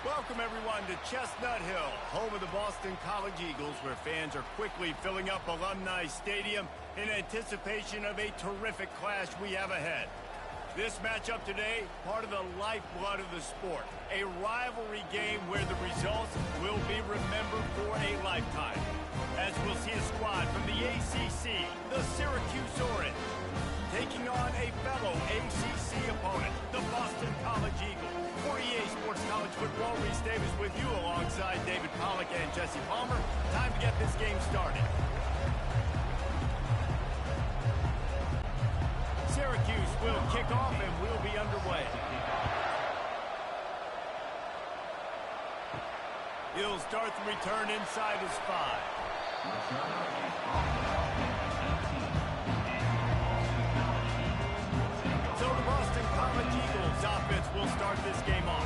Welcome, everyone, to Chestnut Hill, home of the Boston College Eagles, where fans are quickly filling up Alumni Stadium in anticipation of a terrific clash we have ahead. This matchup today, part of the lifeblood of the sport, a rivalry game where the results will be remembered for a lifetime. As we'll see a squad from the ACC, the Syracuse Orange, taking on a fellow ACC opponent, the Boston College Eagles. For EA Sports College Football, Reese Davis with you alongside David Pollack and Jesse Palmer. Time to get this game started. Syracuse will kick off and we'll be underway. He'll start the return inside his 5. So the Boston College Eagles offense will start this game off.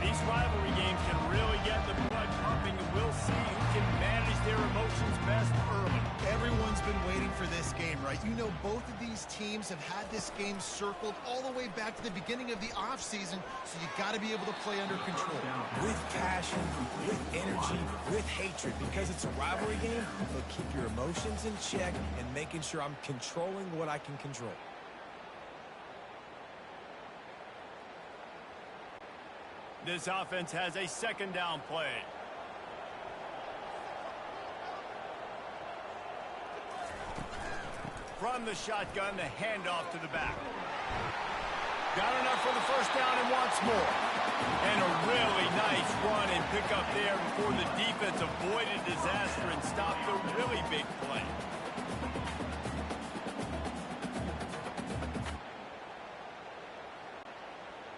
These rivalry games can really get the blood pumping, and we'll see who can manage their emotions best early. Everyone's been waiting for this game, right? You know, both of these teams have had this game circled all the way back to the beginning of the offseason, so you got to be able to play under control. With passion, with energy, with hatred, because it's a rivalry game, but keep your emotions in check and making sure I'm controlling what I can control. This offense has a second down play. From the shotgun, the handoff to the back. Got enough for the first down and wants more. And a really nice run and pick up there before the defense avoided disaster and stopped the really big play.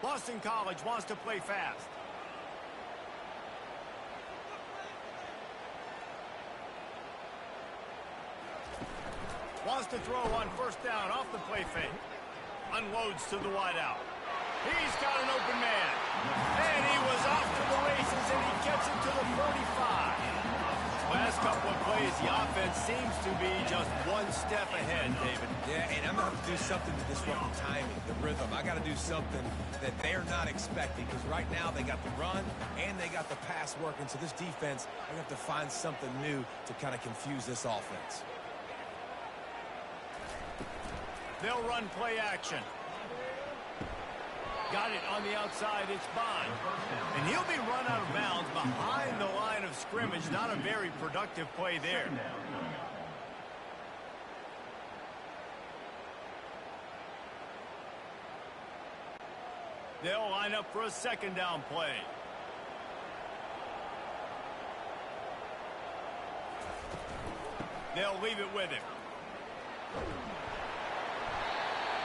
Boston College wants to play fast. Wants to throw on first down off the play fake. Unloads to the wideout. He's got an open man. And he was off to the races, and he gets it to the 45. Last couple of plays, the offense seems to be just one step ahead, David. Yeah, and I'm going to have to do something to disrupt the timing, the rhythm. I got to do something that they're not expecting, because right now they got the run and they got the pass working. So this defense, I have to find something new to kind of confuse this offense. They'll run play action. Got it on the outside, it's Bond. And he'll be run out of bounds behind the line of scrimmage. Not a very productive play there. They'll line up for a second down play. They'll leave it with him.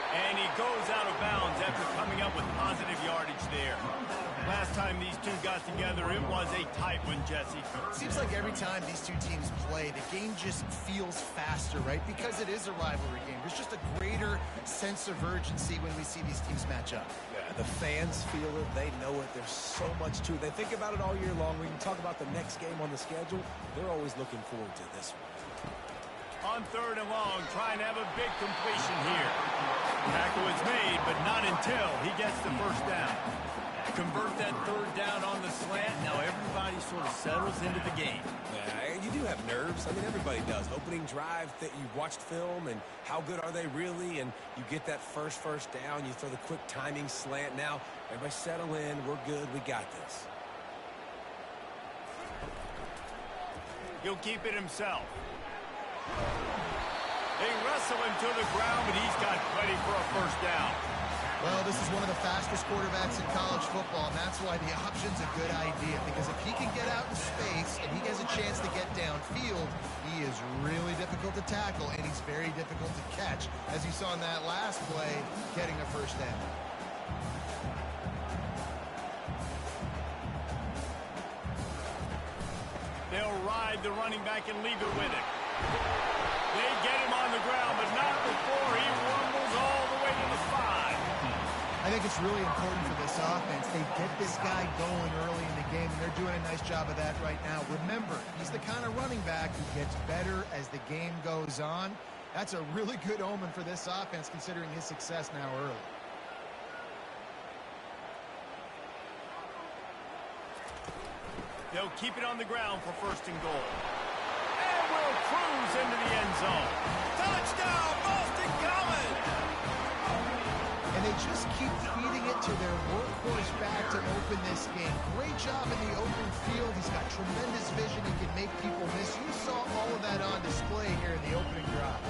And he goes out of bounds after coming up with positive yardage there. Last time these two got together, it was a tight one, Jesse. Seems like every time these two teams play, the game just feels faster, right? Because it is a rivalry game. There's just a greater sense of urgency when we see these teams match up. Yeah, the fans feel it. They know it. There's so much to it. They think about it all year long. We can talk about the next game on the schedule. They're always looking forward to this one. On third and long, trying to have a big completion here. Tackle is made, but not until he gets the first down. Convert that third down on the slant. Now everybody sort of settles into the game. Yeah, you do have nerves. I mean, everybody does. Opening drive, that you watched film, and how good are they really? And you get that first down. You throw the quick timing slant. Now everybody settle in. We're good. We got this. He'll keep it himself. They wrestle him to the ground, but he's got plenty for a first down. Well, this is one of the fastest quarterbacks in college football, and that's why the option's a good idea, because if he can get out in space and he has a chance to get downfield, he is really difficult to tackle, and he's very difficult to catch, as you saw in that last play, getting a first down. They'll ride the running back and leave it with him. They get him on the ground, but not before he rumbles all the way to the 5. I think it's really important for this offense. They get this guy going early in the game, and they're doing a nice job of that right now. Remember, he's the kind of running back who gets better as the game goes on. That's a really good omen for this offense, considering his success now early. They'll keep it on the ground for first and goal. And will cruise into the end zone. Touchdown, Boston College! And they just keep feeding it to their workhorse back to open this game. Great job in the open field. He's got tremendous vision. He can make people miss. You saw all of that on display here in the opening drive.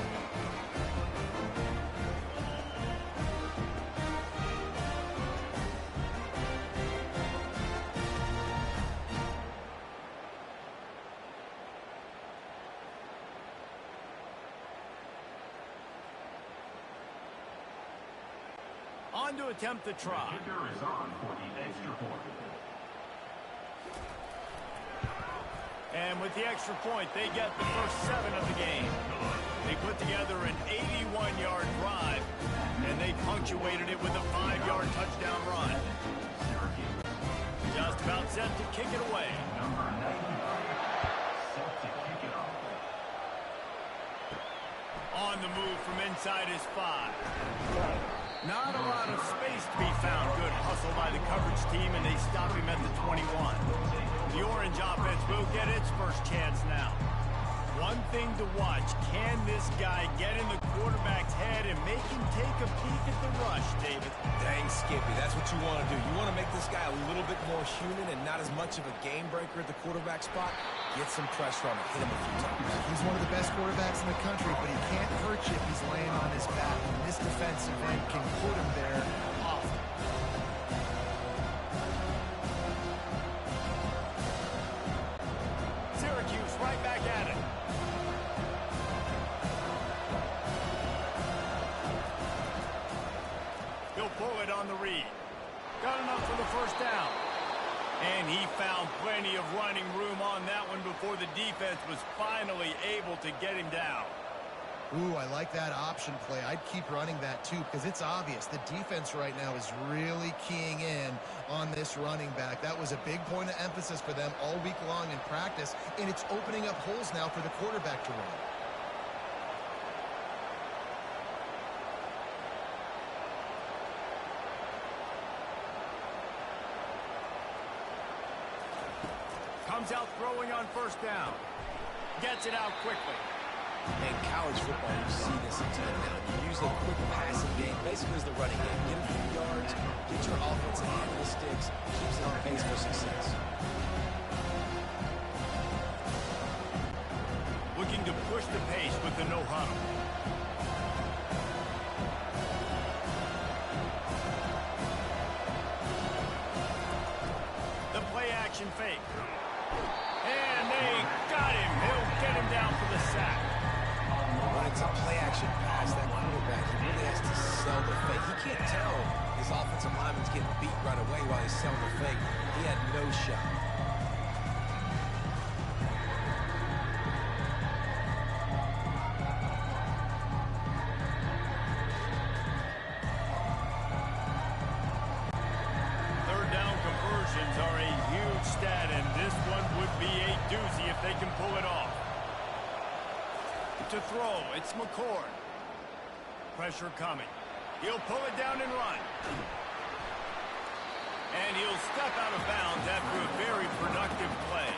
On to attempt the try. Kicker is on for the extra point. And with the extra point, they get the first 7 of the game. They put together an 81-yard drive, and they punctuated it with a 5-yard touchdown run. Just about set to kick it away. Number 95, set to kick it off. On the move from inside his 5. Not a lot of space to be found. Good hustle by the coverage team, and they stop him at the 21. The orange offense will get its first chance now. One thing to watch, can this guy get in the quarterback's head and make him take a peek at the rush, David? Dang, Skippy, that's what you want to do. You want to make this guy a little bit more human and not as much of a game breaker at the quarterback spot. Get some pressure on him, hit him a few times. He's one of the best quarterbacks in the country, but he can't hurt you if he's laying on his back. And this defensive end can put him there often. Syracuse right back at it. He'll pull it on the read. Got enough for the first down. And he found plenty of running room on that one before the defense was finally able to get him down. Ooh, I like that option play. I'd keep running that too because it's obvious the defense right now is really keying in on this running back. That was a big point of emphasis for them all week long in practice, and it's opening up holes now for the quarterback to run. Comes out throwing on first down. Gets it out quickly. In college football, you see this a ton now. You use the quick passing game, basically as the running game. Get a few yards, get your offensive hand on the sticks, keeps it on pace for success. Looking to push the pace with the no huddle. The play action fake. And they got him. He'll get him down for the sack. When it's a play-action pass, that quarterback, he really has to sell the fake. He can't tell his offensive lineman's getting beat right away while he's selling the fake. He had no shot. Third down conversions are a huge stat, and this one would be a doozy if they can pull it off. To throw, it's McCord. Pressure coming. He'll pull it down and run. And he'll step out of bounds after a very productive play.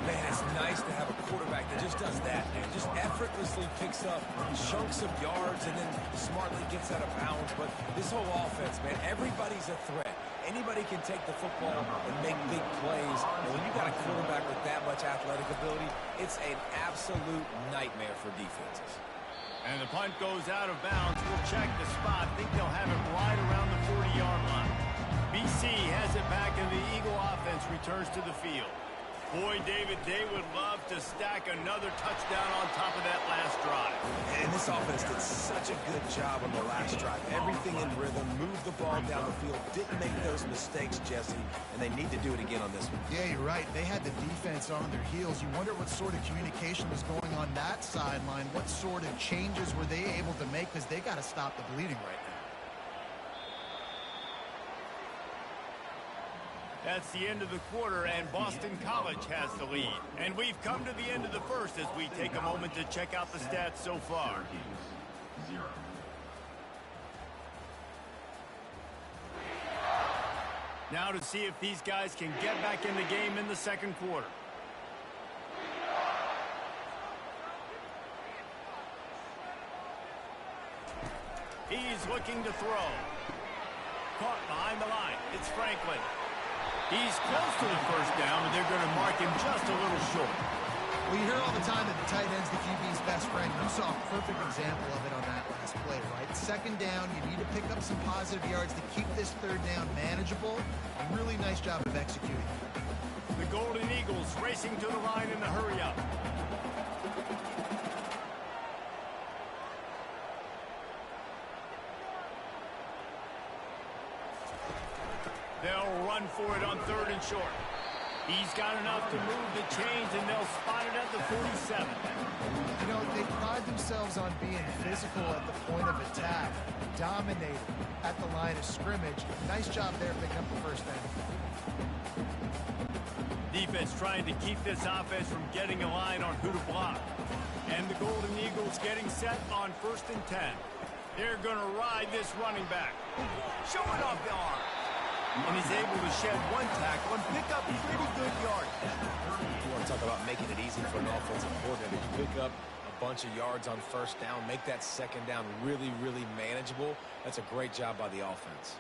Man, it's nice to have a quarterback that just does that, man. Just effortlessly picks up chunks of yards and then smartly gets out of bounds. But this whole offense, man, everybody's a threat. Anybody can take the football and make big plays. And when you got a quarterback with that much athletic ability, it's an absolute nightmare for defenses. And the punt goes out of bounds. We'll check the spot. Think they'll have it right around the 40-yard line. BC has it back, and the Eagle offense returns to the field. Boy, David, they would love to stack another touchdown on top of that last drive. And this offense did such a good job on the last drive. Everything in rhythm, moved the ball down the field, didn't make those mistakes, Jesse, and they need to do it again on this one. Yeah, you're right. They had the defense on their heels. You wonder what sort of communication was going on that sideline. What sort of changes were they able to make because they got to stop the bleeding right now. That's the end of the quarter, and Boston College has the lead. And we've come to the end of the first as we take a moment to check out the stats so far. Syracuse, 0. Now to see if these guys can get back in the game in the second quarter. He's looking to throw. Caught behind the line. It's Franklin. He's close to the first down, but they're going to mark him just a little short. Well, you hear all the time that the tight end's the QB's best friend. You saw a perfect example of it on that last play, right? Second down, you need to pick up some positive yards to keep this third down manageable. A really nice job of executing. The Golden Eagles racing to the line in the hurry-up. They'll run for it on third and short. He's got enough to move the chains, and they'll spot it at the 47. You know, they pride themselves on being physical at the point of attack, dominating at the line of scrimmage. Nice job there picking up the first down. Defense trying to keep this offense from getting a line on who to block. And the Golden Eagles getting set on 1st and 10. They're going to ride this running back. Showing off the arm. And he's able to shed one tackle and pick up pretty good yards. You want to talk about making it easy for an offensive coordinator. You pick up a bunch of yards on first down, make that second down really, really manageable. That's a great job by the offense.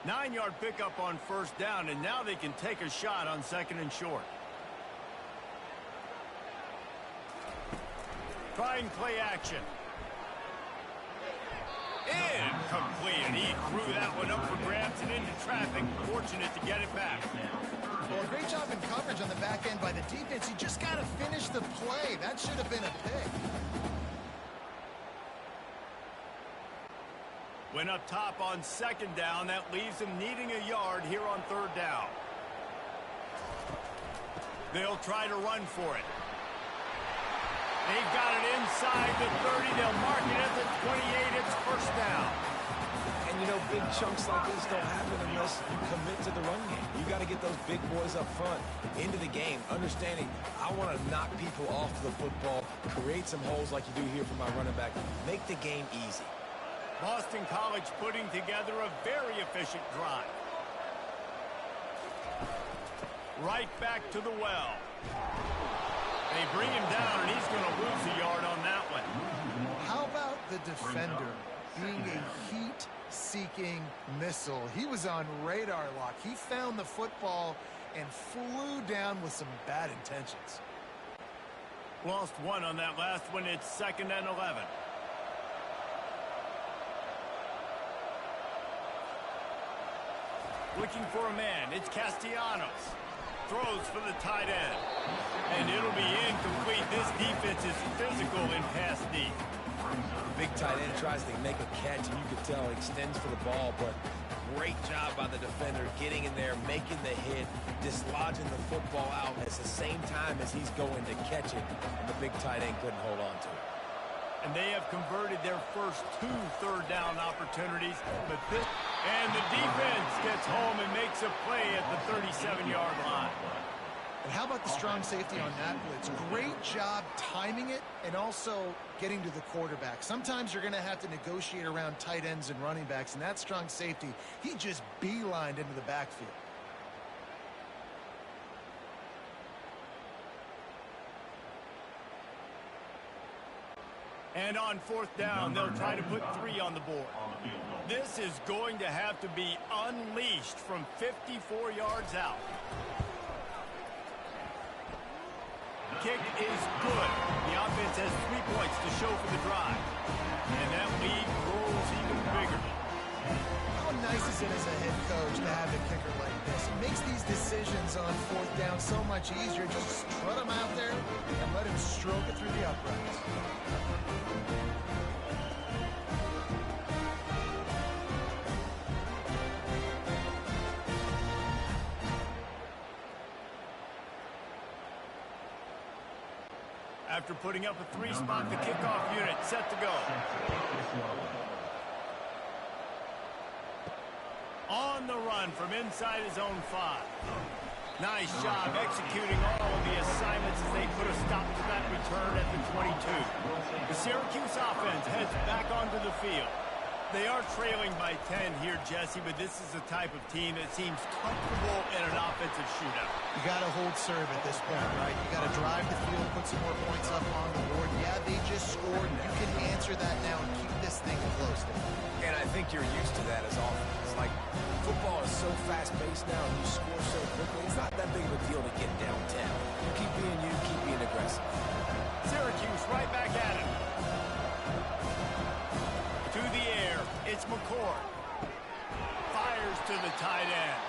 9-yard pickup on first down, and now they can take a shot on second and short. Try and play action. Incomplete, and he threw that one up for grabs and into traffic. Fortunate to get it back. Well, great job in coverage on the back end by the defense. He just got to finish the play. That should have been a pick. Went up top on second down. That leaves him needing a yard here on third down. They'll try to run for it. They've got it inside the 30. They'll mark it at the 28. It's first down. And, you know, big chunks like this don't happen unless you commit to the run game. You got to get those big boys up front into the game, understanding I want to knock people off the football, create some holes like you do here for my running back, make the game easy. Boston College putting together a very efficient drive. Right back to the well. They bring him down, and he's going to lose a yard on that one. How about the defender being a heat-seeking missile? He was on radar lock. He found the football and flew down with some bad intentions. Lost one on that last one. It's 2nd and 11. Looking for a man. It's Castellanos. Throws for the tight end. And it'll be incomplete. This defense is physical in pass deep. Big tight end tries to make a catch, and you can tell he extends for the ball, but great job by the defender getting in there, making the hit, dislodging the football out at the same time as he's going to catch it, and the big tight end couldn't hold on to it. And they have converted their first 2 third down opportunities, but this... And the defense gets home and makes a play at the 37-yard line. And how about the strong safety on that blitz? Great job timing it and also getting to the quarterback. Sometimes you're going to have to negotiate around tight ends and running backs, and that strong safety, he just beelined into the backfield. And on 4th down, they'll try to put 3 on the board. This is going to have to be unleashed from 54 yards out. Kick is good. The offense has 3 points to show for the drive. And that lead grows even bigger. How nice is it as a head coach to have a kicker like this? It makes these decisions on 4th down so much easier. Just strut him out there and let him stroke it through the uprights. After putting up a 3-spot, the kickoff unit set to go. On the run from inside his own 5. Nice job executing all of the assignments as they put a stop to that return at the 22. The Syracuse offense heads back onto the field. They are trailing by 10 here, Jesse, but this is the type of team that seems comfortable in an offensive shootout. You got to hold serve at this point, right? You got to drive the field, put some more points up on the board. Yeah, they just scored. You can answer that now and keep this thing close. And I think you're used to that as offense. Like, football is so fast-paced now, and you score so quickly, it's not that big of a deal to get down 10. You keep being aggressive. Syracuse right back at it. To the air, it's McCord. Fires to the tight end.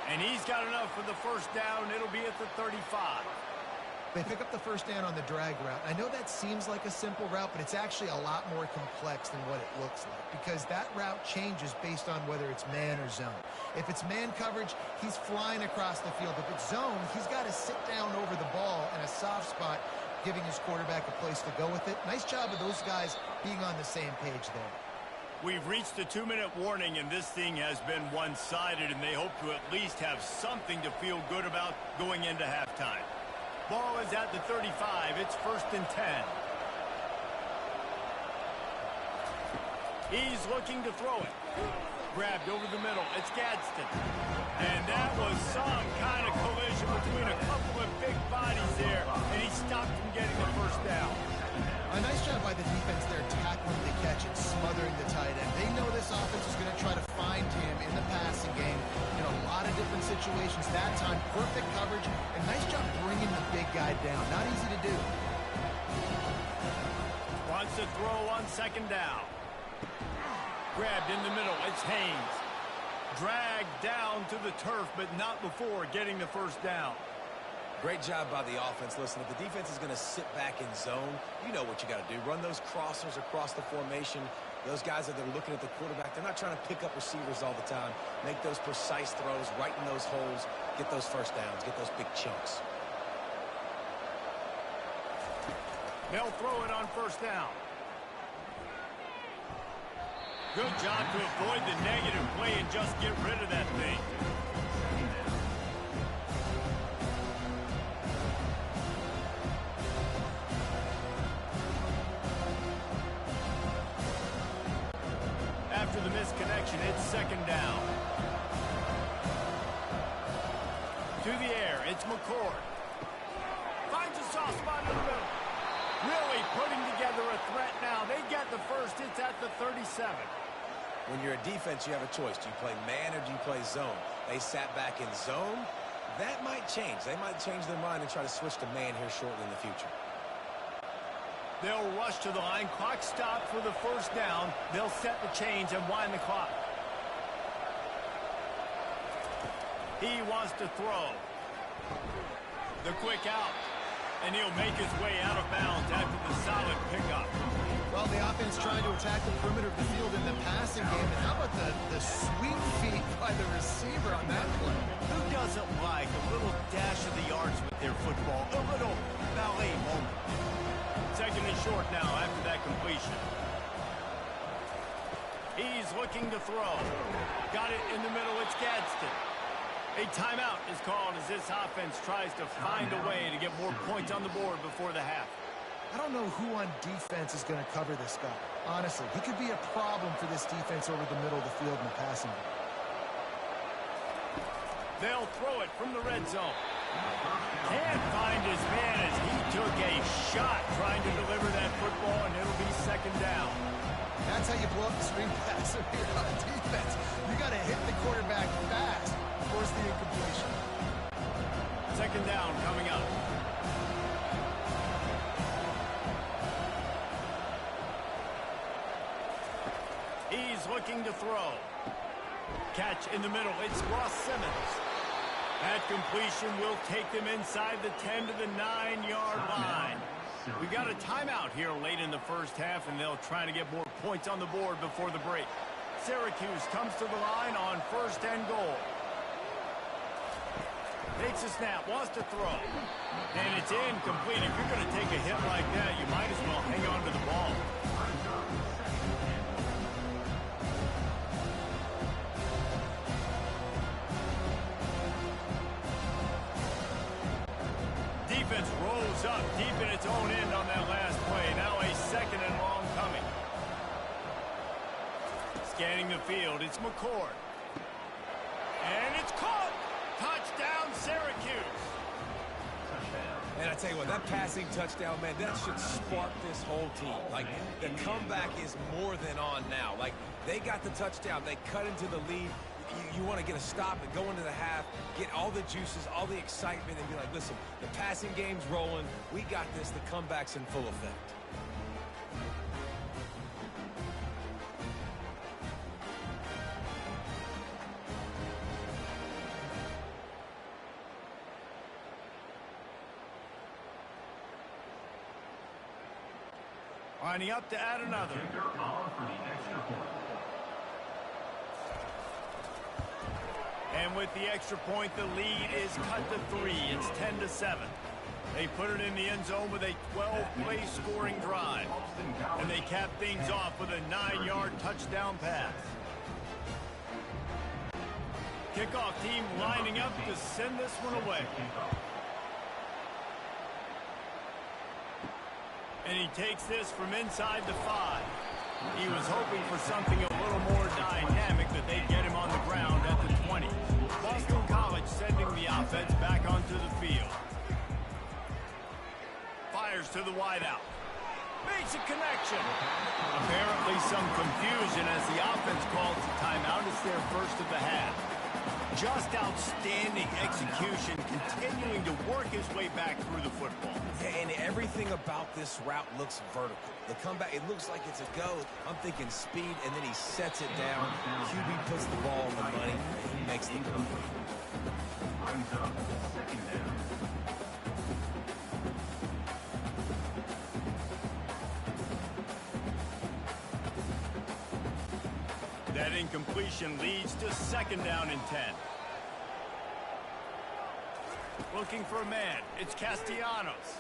And he's got enough for the first down. It'll be at the 35. They pick up the first down on the drag route. I know that seems like a simple route, but it's actually a lot more complex than what it looks like because that route changes based on whether it's man or zone. If it's man coverage, he's flying across the field. If it's zone, he's got to sit down over the ball in a soft spot, giving his quarterback a place to go with it. Nice job of those guys being on the same page there. We've reached the 2-minute warning, and this thing has been one-sided, and they hope to at least have something to feel good about going into halftime. Ball is at the 35. It's 1st and 10. He's looking to throw it. Grabbed over the middle. It's Gadsden. And that was some kind of collision between a couple of big bodies there, and he stopped from getting the first down. A nice job by the defense there, tackling the catch and smothering the tight end. They know this offense is going to try to find him in the passing game in a lot of different situations. That time, perfect coverage, and nice job bringing the big guy down. Not easy to do. Wants to throw on 2nd down. Grabbed in the middle. It's Haynes. Dragged down to the turf, but not before getting the first down. Great job by the offense. Listen, if the defense is going to sit back in zone, you know what you got to do. Run those crossers across the formation. Those guys that are looking at the quarterback, they're not trying to pick up receivers all the time. Make those precise throws, right in those holes, get those first downs, get those big chunks. They'll throw it on 1st down. Good job to avoid the negative play and just get rid of that thing. After the misconnection, it's 2nd down. To the air, it's McCord. Finds a soft spot in the middle. Really putting together a threat now. They get the first. It's at the 37. When you're a defense, you have a choice. Do you play man or do you play zone? They sat back in zone. That might change. They might change their mind and try to switch to man here shortly in the future. They'll rush to the line. Clock stopped for the first down. They'll set the chains and wind the clock. He wants to throw. The quick out. And he'll make his way out of bounds after the solid pickup. Well, the offense trying to attack the perimeter of the field in the passing game. And how about the sweet feet by the receiver on that play? Who doesn't like a little dash of the yards with their football? A little ballet moment. 2nd and short now after that completion. He's looking to throw. Got it in the middle. It's Gadsden. A timeout is called as this offense tries to find a way to get more points on the board before the half. I don't know who on defense is going to cover this guy. Honestly, he could be a problem for this defense over the middle of the field in the passing game. They'll throw it from the red zone. Can't find his man as he took a shot trying to deliver that football, and it'll be 2nd down. That's how you blow up the screen pass here on defense. You got to hit the quarterback fast. Force the incompletion. 2nd down coming up. He's looking to throw. Catch in the middle. It's Ross Simmons. That completion will take them inside the 10 to the 9-yard line. We've got a timeout here late in the first half, and they'll try to get more points on the board before the break. Syracuse comes to the line on 1st and goal. Takes a snap, wants to throw. And it's incomplete. If you're going to take a hit like that, you might as well hang on to the ball. Defense rolls up deep in its own end on that last play. Now a 2nd and long coming. Scanning the field, it's McCord. And it's caught! Touchdown, Syracuse! And I tell you what, that passing touchdown, man, that should spark this whole team. Like, the comeback is more than on now. Like, they got the touchdown. They cut into the lead. You want to get a stop and go into the half, get all the juices, all the excitement, and be like, listen, the passing game's rolling. We got this. The comeback's in full effect. Lining up to add another. Kicker on for the extra point. And with the extra point, the lead is cut to 3. It's 10-7. They put it in the end zone with a 12-play scoring drive. And they cap things off with a 9-yard touchdown pass. Kickoff team lining up to send this one away. And he takes this from inside the 5. He was hoping for something a little more dynamic, that they'd get him on the ground at the 20. Boston College sending the offense back onto the field. Fires to the wideout. Makes a connection. Apparently some confusion as the offense calls the timeout. It's their first of the half. Just outstanding execution, continuing to work his way back through the football. Yeah, and everything about this route looks vertical. The comeback, it looks like it's a go. I'm thinking speed, and then he sets it down. QB puts the ball on the money, and he makes the play. Brings up second down. That incompletion leads to second down and 10. Looking for a man. It's Castellanos.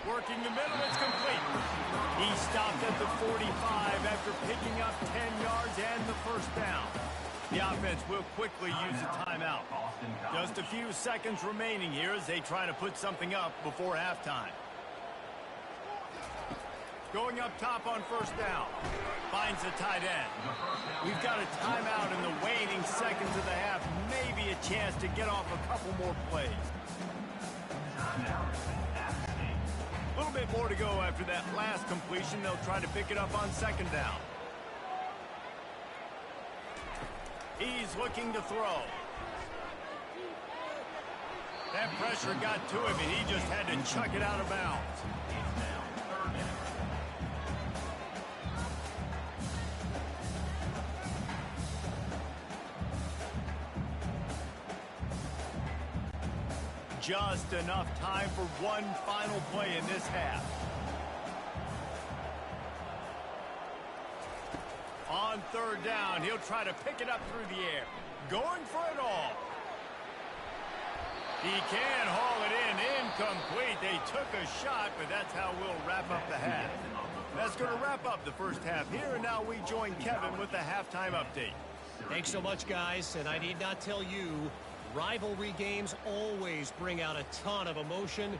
Working the middle. It's complete. He stopped at the 45 after picking up 10 yards and the first down. The offense will quickly use a timeout. Just a few seconds remaining here as they try to put something up before halftime. Going up top on first down. Finds the tight end. We've got a timeout in the waning seconds of the half. Maybe a chance to get off a couple more plays. A little bit more to go after that last completion. They'll try to pick it up on second down. He's looking to throw. That pressure got to him, and he just had to chuck it out of bounds. Just enough time for one final play in this half. On third down, he'll try to pick it up through the air. Going for it all. He can haul it in. Incomplete. They took a shot, but that's how we'll wrap up the half. That's going to wrap up the first half here, and now we join Kevin with the halftime update. Thanks so much, guys, and I need not tell you, rivalry games always bring out a ton of emotion,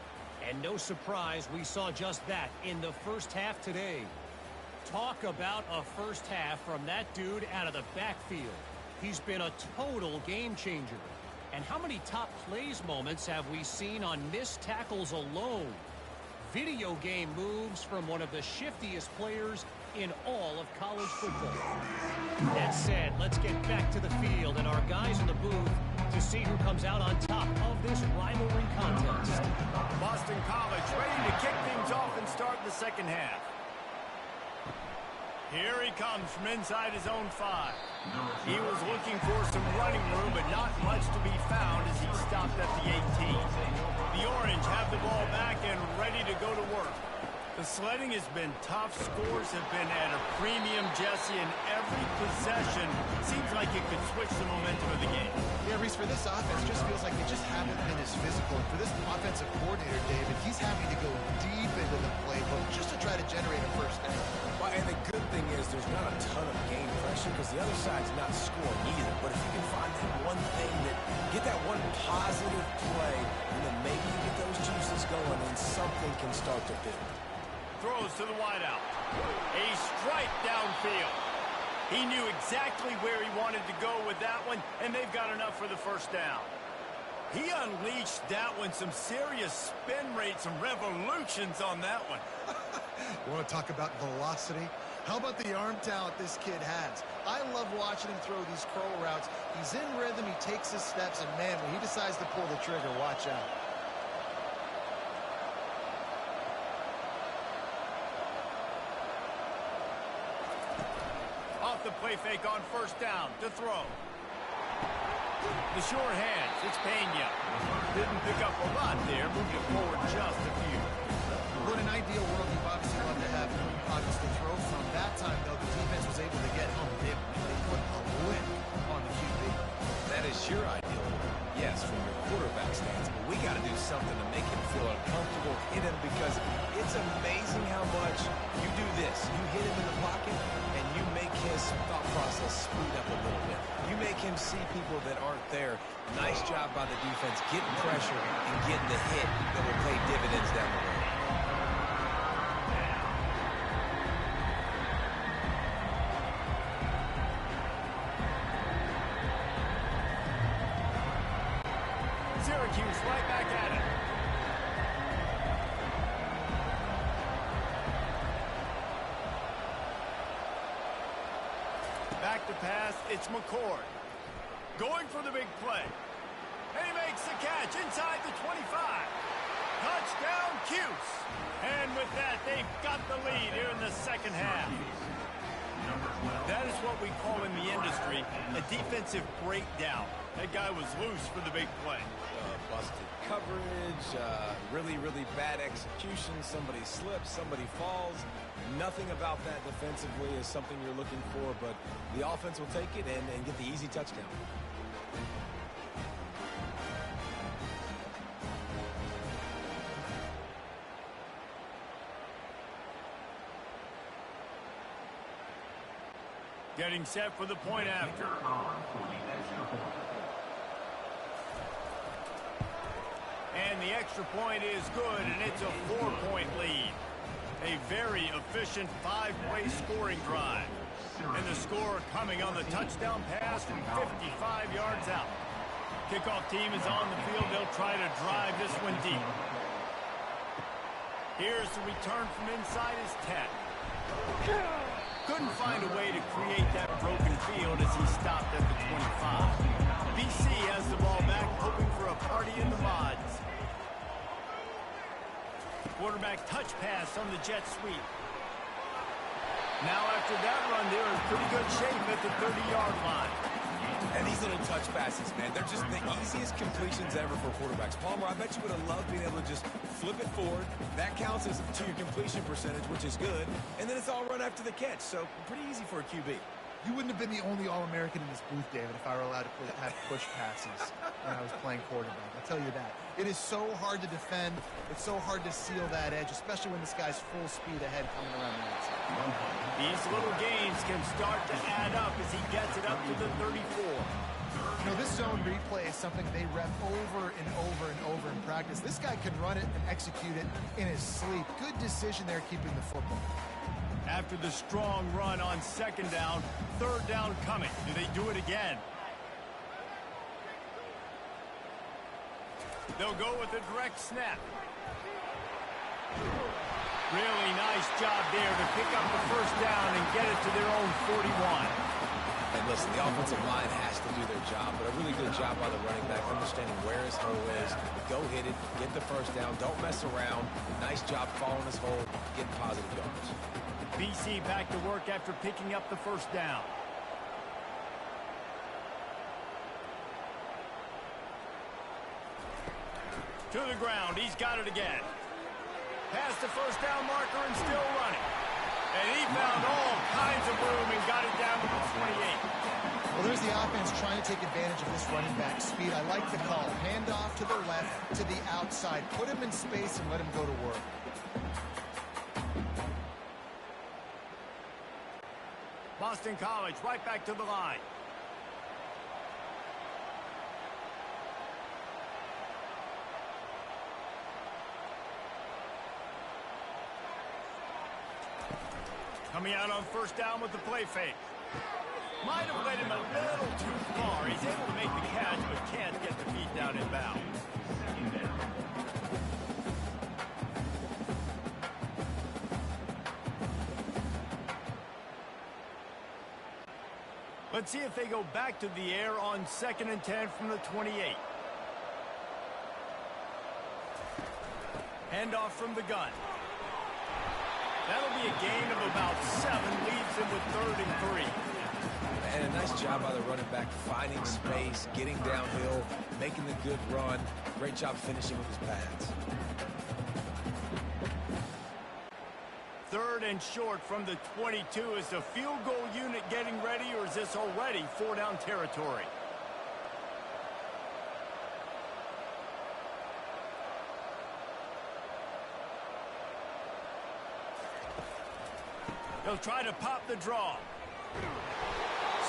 and no surprise, we saw just that in the first half today. Talk about a first half from that dude out of the backfield. He's been a total game changer. And how many top plays moments have we seen on missed tackles alone? Video game moves from one of the shiftiest players in all of college football. That said, let's get back to the field and our guys in the booth to see who comes out on top of this rivalry contest. Boston College ready to kick things off and start the second half. Here he comes from inside his own 5. He was looking for some running room, but not much to be found as he stopped at the 18. The Orange have the ball back and ready to go to work. The sledding has been tough. Scores have been at a premium, Jesse, and every possession seems like it could switch the momentum of the game. Yeah, Reese, for this offense, just feels like they just haven't been as physical. And for this offensive coordinator, David, he's having to go deep into the playbook just to try to generate a first down. Well, and the good thing is there's not a ton of game pressure because the other side's not scoring either. But if you can find that one thing, get that one positive play, and then maybe you get those juices going and something can start to build. Throws to the wideout. A strike downfield. He knew exactly where he wanted to go with that one, and they've got enough for the first down. He unleashed that one, some serious spin rates, some revolutions on that one. You want to talk about velocity? How about the arm talent this kid has? I love watching him throw these curl routes. He's in rhythm, he takes his steps, and man, when he decides to pull the trigger, watch out. Off the play fake on first down to throw. The sure hands, it's Pena. Didn't pick up a lot there, moved it forward just a few. Well, in an ideal world, you'd obviously love to have pockets to throw from. That time, though, the defense was able to get home. They put a lick on the QB. That is your ideal. Yes, from your quarterback stance, but we got to do something to make him feel uncomfortable, hit him, because it's amazing how much you do this. You hit him in the pocket, and you make his thought process speed up a little bit. You make him see people that aren't there. Nice job by the defense getting pressure and getting the hit that will pay dividends down the road. Syracuse right back at it. Back to pass, it's McCord. Going for the big play. And he makes the catch inside the 25. Touchdown, Cuse. And with that, they've got the lead here in the second half. That is what we call in the industry a defensive breakdown. That guy was loose for the big play. Busted coverage, really, really bad execution. Somebody slips, somebody falls. Nothing about that defensively is something you're looking for, but the offense will take it and get the easy touchdown. Getting set for the point after. And the extra point is good, and it's a 4-point lead. A very efficient 5-play scoring drive. And the score coming on the touchdown pass from 55 yards out. Kickoff team is on the field. They'll try to drive this one deep. Here's the return from inside his 10. Couldn't find a way to create that broken field as he stopped at the 25. BC has the ball back, hoping for a party in the mods. Quarterback touch pass on the jet sweep. Now after that run, they're in pretty good shape at the 30-yard line. And these little touch passes, man, they're just the easiest completions ever for quarterbacks. Palmer, I bet you would have loved being able to just flip it forward. That counts as to your completion percentage, which is good. And then it's all run after the catch, so pretty easy for a QB. You wouldn't have been the only All-American in this booth, David, if I were allowed to have push passes when I was playing quarterback. I'll tell you that. It is so hard to defend. It's so hard to seal that edge, especially when this guy's full speed ahead coming around the outside. These little gains can start to add up as he gets it up to the 34. You know, this zone replay is something they rep over and over and over in practice. This guy can run it and execute it in his sleep. Good decision there keeping the football. After the strong run on second down, third down coming. Do they do it again? They'll go with a direct snap. Really nice job there to pick up the first down and get it to their own 41. And listen, the offensive line has to do their job, but a really good job by the running back, understanding where his hole is. Go hit it, get the first down, don't mess around. Nice job following his hole, getting positive yards. BC back to work after picking up the first down. To the ground, he's got it again. Past the first down marker and still running. And he found all kinds of room and got it down to the 28. Well, there's the offense trying to take advantage of this running back speed. I like the call. Hand off to the left, to the outside. Put him in space and let him go to work. Boston College right back to the line. Coming out on first down with the play fake. Might have led him a little too far. He's able to make the catch, but can't get the feet down in bounds. Second down. Let's see if they go back to the air on 2nd and 10 from the 28. Handoff from the gun. That'll be a gain of about 7, leaves him with 3rd and 3. And a nice job by the running back, finding space, getting downhill, making the good run. Great job finishing with his pads. 3rd and short from the 22. Is the field goal unit getting ready, or is this already 4-down territory? They'll try to pop the draw.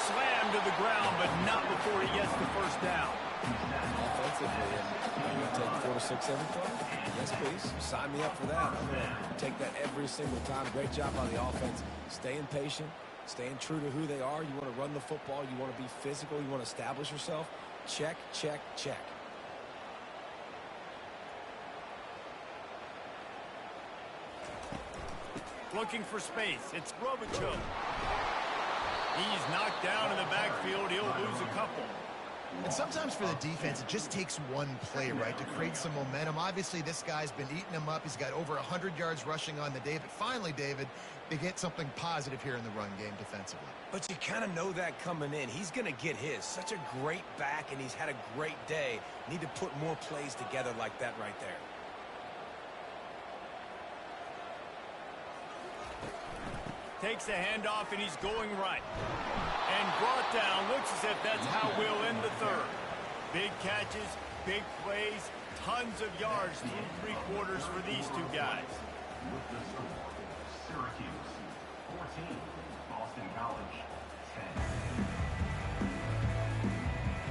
Slam to the ground, but not before he gets the first down. Offensively, are you going to take 4 to 6 every play? Yes, please. Sign me up for that. I'm going to take that every single time. Great job by the offense. Staying patient, staying true to who they are. You want to run the football. You want to be physical. You want to establish yourself. Check, check, check. Looking for space. It's Robichaux. He's knocked down in the backfield. He'll lose a couple. And sometimes for the defense, it just takes one play, right, to create some momentum. Obviously, this guy's been eating them up. He's got over 100 yards rushing on the day. But finally, David, they get something positive here in the run game defensively. But you kind of know that coming in. He's going to get his. Such a great back, and he's had a great day. Need to put more plays together like that right there. Takes the handoff, and he's going right. And brought down. Looks as if that's how we'll end the 3rd. Big catches, big plays, tons of yards through 3 quarters for these two guys. With the score, Syracuse 14, Boston College 10.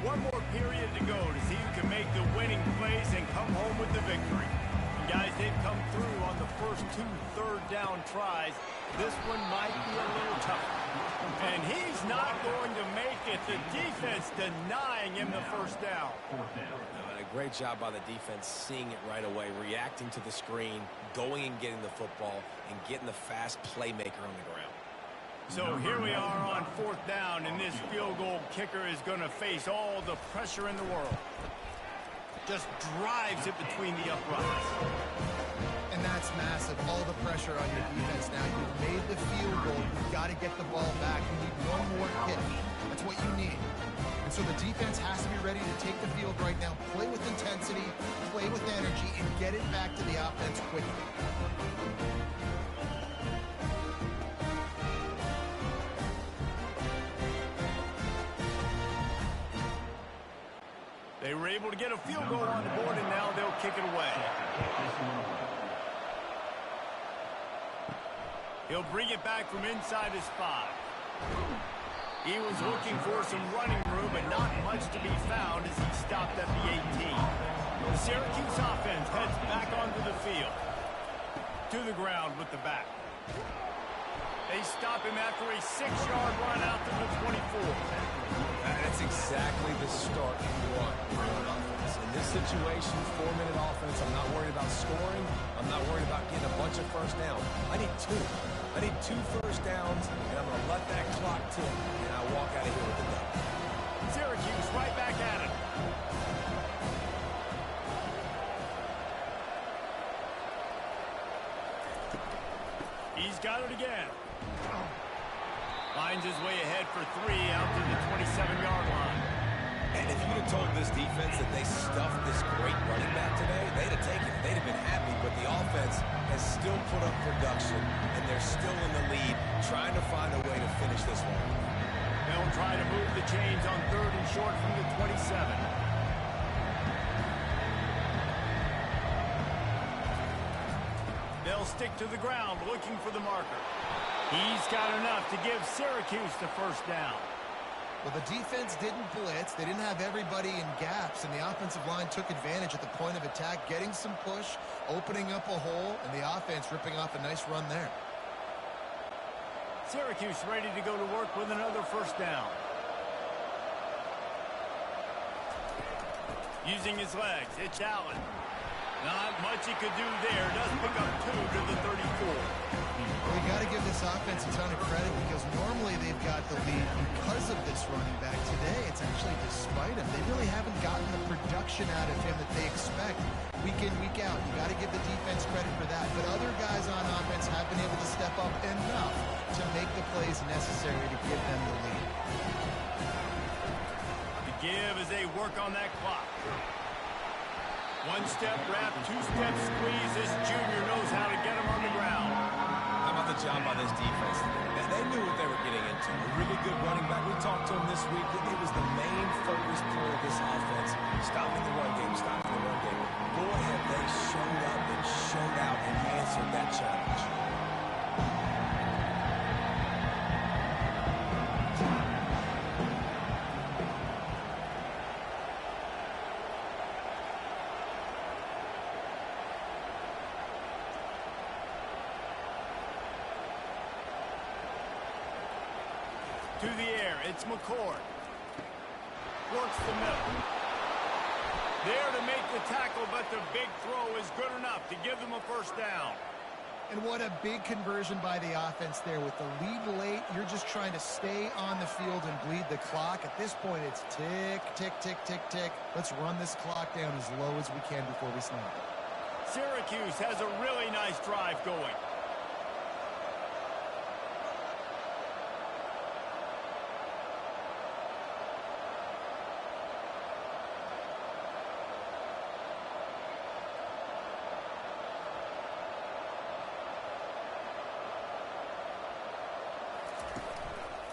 One more period to go to see who can make the winning plays and come home with the victory. And guys, they've come through on the first 2 third-down tries. This one might be a little tough. And he's not going to make it. The defense denying him the first down. And a great job by the defense seeing it right away, reacting to the screen, going and getting the football, and getting the fast playmaker on the ground. So here we are on 4th down, and this field goal kicker is going to face all the pressure in the world. Just drives it between the uprights. And that's massive. All the pressure on your defense now. You've made the field goal. You've got to get the ball back. You need one more hit. That's what you need. And so the defense has to be ready to take the field right now, play with intensity, play with energy, and get it back to the offense quickly. They were able to get a field goal on the board, and now they'll kick it away. He'll bring it back from inside his 5. He was looking for some running room, but not much to be found as he stopped at the 18. The Syracuse offense heads back onto the field. To the ground with the back. They stop him after a 6-yard run out to the 24. That's exactly the start you want for an offense. In this situation, 4-minute offense, I'm not worried about scoring. I'm not worried about getting a bunch of first downs. I need 2. I need 2 first downs, and I'm going to let that clock tick, and I walk out of here with the dub. Syracuse right back at it. He's got it again. Finds his way ahead for 3 out to the 27-yard line. And if you'd have told this defense that they stuffed this great running back today, they'd have taken it. They'd have been happy, but the offense has still put up production, and they're still in the lead, trying to find a way to finish this one. They'll try to move the chains on 3rd and short from the 27. They'll stick to the ground looking for the marker. He's got enough to give Syracuse the first down. Well, the defense didn't blitz. They didn't have everybody in gaps, and the offensive line took advantage at the point of attack, getting some push, opening up a hole, and the offense ripping off a nice run there. Syracuse ready to go to work with another first down. Using his legs, it's Allen. Not much he could do there. Does pick up 2 to the 34. Well, you got to give this offense a ton of credit because normally they've got the lead because of this running back. Today, it's actually despite him. They really haven't gotten the production out of him that they expect week in, week out. You got to give the defense credit for that. But other guys on offense have been able to step up enough to make the plays necessary to give them the lead. The give as they work on that clock. One-step wrap, two-step squeeze. This junior knows how to get him on the ground. How about the job by this defense? They knew what they were getting into. A really good running back. We talked to him this week. It was the main focus point of this offense. Stopping the run game, stopping the run game. Boy, have they showed up and showed out and answered that challenge. To the air, it's McCord. Works the middle. There to make the tackle, but the big throw is good enough to give them a first down. And what a big conversion by the offense there. With the lead late, you're just trying to stay on the field and bleed the clock. At this point, it's tick, tick, tick, tick, tick. Let's run this clock down as low as we can before we snap it. Syracuse has a really nice drive going.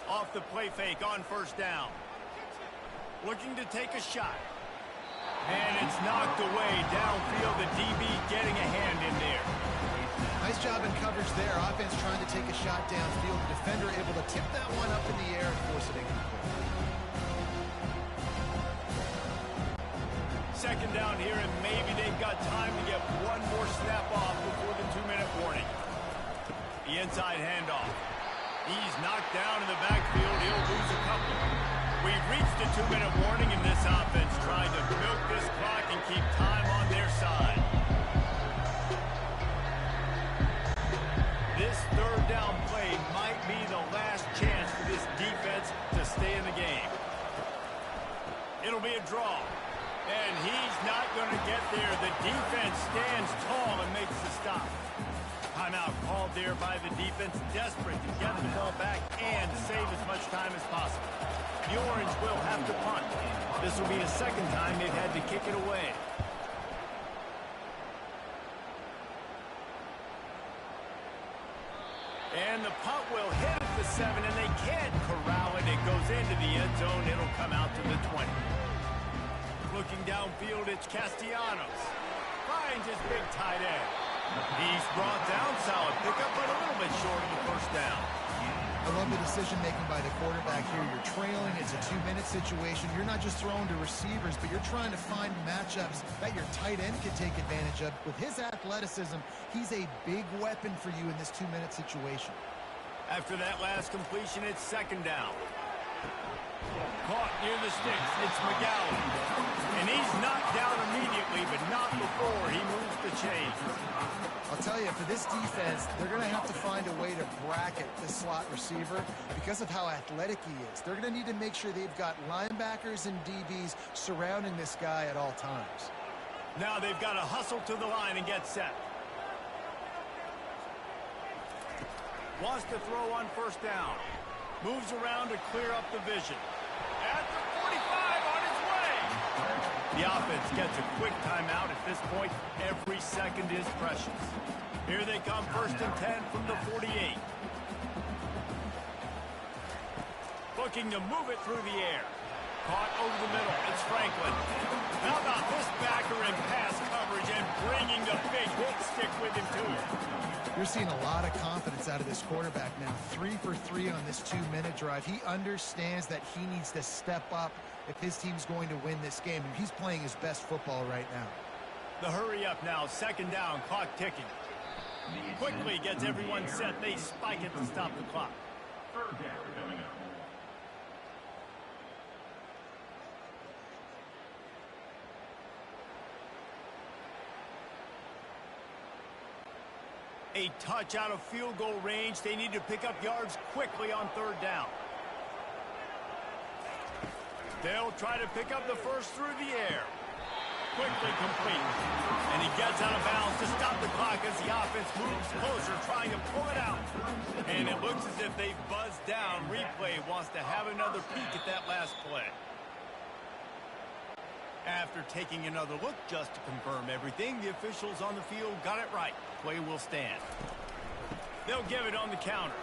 Off the play fake on first down. Looking to take a shot. And it's knocked away downfield. The DB getting a hand in there. Nice job in coverage there. Offense trying to take a shot downfield. The defender able to tip that one up in the air and force it incomplete. Second down here, and maybe they've got time to get one more snap off before the 2-minute warning. The inside handoff. He's knocked down in the backfield. He'll lose a couple. We've reached the 2-minute warning, and this offense trying to milk this clock and keep time on their side. This third down play might be the last chance for this defense to stay in the game. It'll be a draw. And he's not going to get there. The defense stands tall and makes the stop. Timeout called there by the defense, desperate to get the ball back and save as much time as possible. The Orange will have to punt. This will be the second time they've had to kick it away. And the punt will hit at the 7, and they can't corral it. It goes into the end zone. It'll come out to the 20. Looking downfield, it's Castellanos. Finds his big tight end. He's brought down, solid pickup, but a little bit short of the first down. I love the decision-making by the quarterback here. You're trailing. It's a 2-minute situation. You're not just throwing to receivers, but you're trying to find matchups that your tight end can take advantage of. With his athleticism, he's a big weapon for you in this 2-minute situation. After that last completion, it's second down. Caught near the sticks. It's McGowan. And he's knocked down immediately, but not before he moves the chains. I'll tell you, for this defense, they're going to have to find a way to bracket this slot receiver because of how athletic he is. They're going to need to make sure they've got linebackers and DBs surrounding this guy at all times. Now they've got to hustle to the line and get set. Wants to throw on first down. Moves around to clear up the vision. At the 45, on his way. The offense gets a quick timeout. At this point, every second is precious. Here they come, 1st and 10 from the 48. Looking to move it through the air. Caught over the middle. It's Franklin. How about this backer in pass coverage and bringing the big hit stick with him, too? You're seeing a lot of confidence out of this quarterback now. 3 for 3 on this 2-minute drive. He understands that he needs to step up if his team's going to win this game. He's playing his best football right now. The hurry up now. Second down. Clock ticking. Quickly gets everyone set. They spike it to stop the clock. Third down coming up. A touch out of field goal range. They need to pick up yards quickly on third down. They'll try to pick up the first through the air. Quickly complete. And he gets out of bounds to stop the clock as the offense moves closer, trying to pull it out. And it looks as if they buzzed down. Replay wants to have another peek at that last play. After taking another look just to confirm everything, the officials on the field got it right. Play will stand. They'll give it on the counter.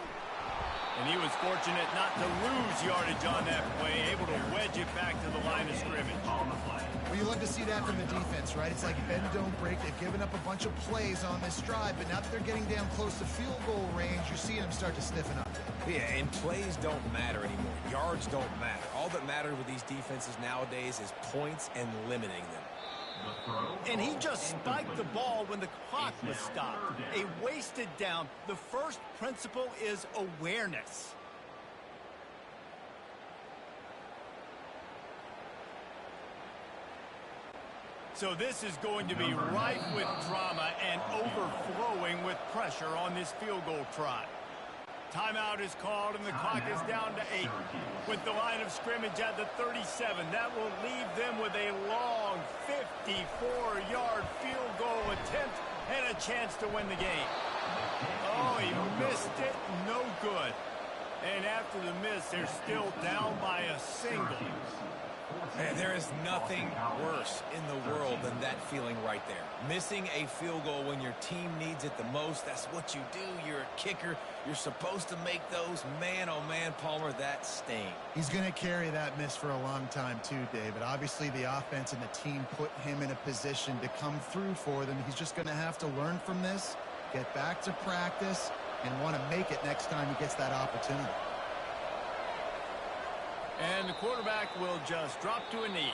And he was fortunate not to lose yardage on that play, able to wedge it back to the line of scrimmage. Well, you love to see that from the defense, right? It's like bend, don't break. They've given up a bunch of plays on this drive, but now that they're getting down close to field goal range, you're seeing them start to stiffen up. Yeah, and plays don't matter anymore. Yards don't matter. All that matters with these defenses nowadays is points and limiting them. And he just spiked the ball when the clock was stopped. A wasted down. The first principle is awareness. So this is going to be rife with drama and overflowing with pressure on this field goal try. Timeout is called and the clock is down to 8. With the line of scrimmage at the 37, that will leave them with a long 54-yard field goal attempt and a chance to win the game. Oh, he missed it. No good. And after the miss, they're still down by a single. Man, there is nothing worse in the world than that feeling right there. Missing a field goal when your team needs it the most, that's what you do. You're a kicker. You're supposed to make those. Man, oh man, Palmer, that stings. He's going to carry that miss for a long time too, David. Obviously, the offense and the team put him in a position to come through for them. He's just going to have to learn from this, get back to practice, and want to make it next time he gets that opportunity. And the quarterback will just drop to a knee.